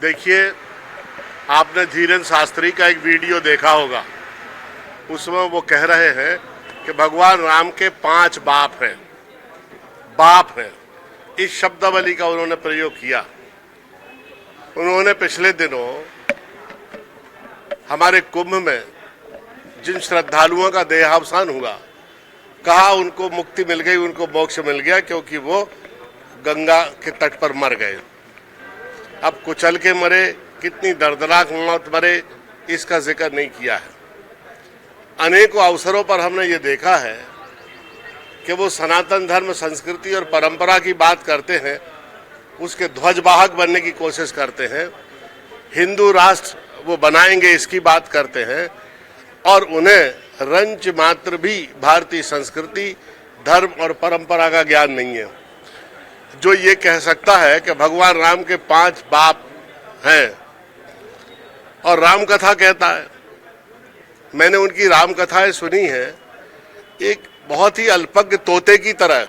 देखिए, आपने धीरेन्द्र शास्त्री का एक वीडियो देखा होगा। उसमें वो कह रहे हैं कि भगवान राम के 5 बाप हैं। बाप हैं, इस शब्दावली का उन्होंने प्रयोग किया। उन्होंने पिछले दिनों हमारे कुंभ में जिन श्रद्धालुओं का देहावसान हुआ, कहा उनको मुक्ति मिल गई, उनको मोक्ष मिल गया, क्योंकि वो गंगा के तट पर मर गए। अब कुचल के मरे, कितनी दर्दनाक मौत मरे, इसका जिक्र नहीं किया है। अनेकों अवसरों पर हमने ये देखा है कि वो सनातन धर्म, संस्कृति और परंपरा की बात करते हैं, उसके ध्वजवाहक बनने की कोशिश करते हैं। हिंदू राष्ट्र वो बनाएंगे इसकी बात करते हैं, और उन्हें रंच मात्र भी भारतीय संस्कृति, धर्म और परंपरा का ज्ञान नहीं है। जो ये कह सकता है कि भगवान राम के 5 बाप हैं और राम कथा कहता है, मैंने उनकी राम कथाएं सुनी है, एक बहुत ही अल्पज्ञ तोते की तरह,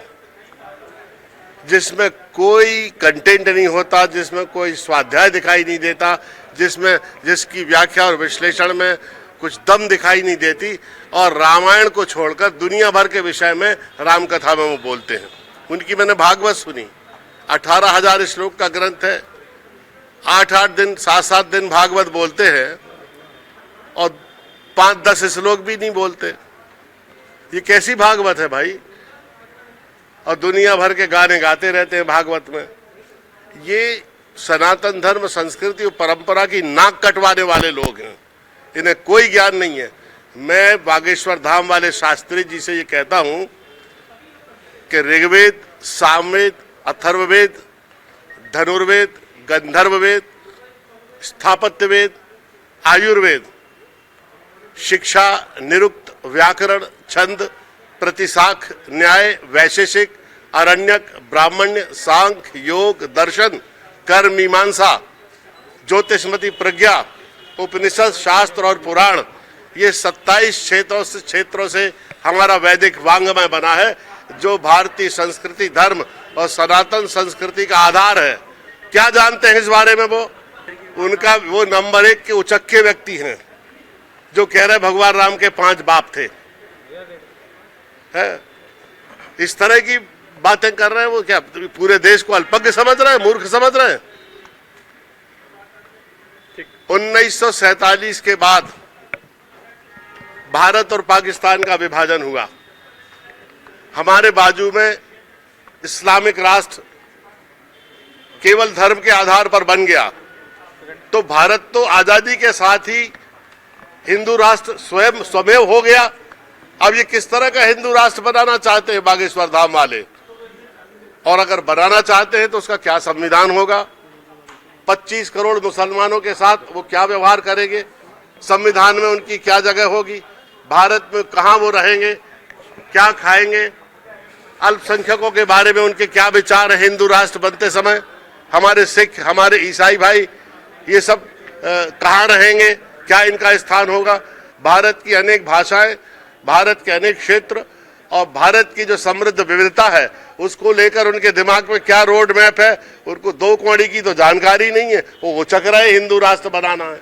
जिसमें कोई कंटेंट नहीं होता, जिसमें कोई स्वाध्याय दिखाई नहीं देता, जिसकी व्याख्या और विश्लेषण में कुछ दम दिखाई नहीं देती, और रामायण को छोड़कर दुनिया भर के विषय में राम कथा में वो बोलते हैं। उनकी मैंने भागवत सुनी, 18,000 श्लोक का ग्रंथ है। 8-8 दिन, 7-7 दिन भागवत बोलते हैं और 5-10 श्लोक भी नहीं बोलते। ये कैसी भागवत है भाई? और दुनिया भर के गाने गाते रहते हैं भागवत में। ये सनातन धर्म, संस्कृति और परंपरा की नाक कटवाने वाले लोग हैं, इन्हें कोई ज्ञान नहीं है। मैं बागेश्वर धाम वाले शास्त्री जी से ये कहता हूं कि ऋग्वेद, सामवेद, अथर्ववेद, धनुर्वेद, गंधर्ववेद, स्थापत्य वेद, आयुर्वेद, शिक्षा, निरुक्त, व्याकरण, छंद, प्रतिशाख, न्याय, वैशेषिक, अरण्यक, ब्राह्मण्य, सांख्य, योग, दर्शन, कर्म, मीमांसा, ज्योतिषमती प्रज्ञा, उपनिषद, शास्त्र और पुराण, ये 27 क्षेत्रों से हमारा वैदिक वांग्मय बना है, जो भारतीय संस्कृति, धर्म और सनातन संस्कृति का आधार है। क्या जानते हैं इस बारे में वो? उनका वो नंबर 1 के उचक्के व्यक्ति हैं जो कह रहे भगवान राम के 5 बाप थे। है? इस तरह की बातें कर रहे हैं वो। क्या पूरे देश को अल्पज्ञ समझ रहे हैं, मूर्ख समझ रहे हैं? 1947 के बाद भारत और पाकिस्तान का विभाजन हुआ। हमारे बाजू में इस्लामिक राष्ट्र केवल धर्म के आधार पर बन गया, तो भारत तो आजादी के साथ ही हिंदू राष्ट्र स्वयं हो गया। अब ये किस तरह का हिंदू राष्ट्र बनाना चाहते हैं बागेश्वर धाम वाले? और अगर बनाना चाहते हैं तो उसका क्या संविधान होगा? 25 करोड़ मुसलमानों के साथ वो क्या व्यवहार करेंगे? संविधान में उनकी क्या जगह होगी? भारत में कहाँ वो रहेंगे, क्या खाएंगे? अल्पसंख्यकों के बारे में उनके क्या विचार है हिंदू राष्ट्र बनते समय? हमारे सिख, हमारे ईसाई भाई, ये सब कहाँ रहेंगे? क्या इनका स्थान होगा? भारत की अनेक भाषाएं, भारत के अनेक क्षेत्र और भारत की जो समृद्ध विविधता है, उसको लेकर उनके दिमाग में क्या रोड मैप है? उनको 2 कौड़ी की तो जानकारी नहीं है। वो उचक रहे हिंदू राष्ट्र बनाना है।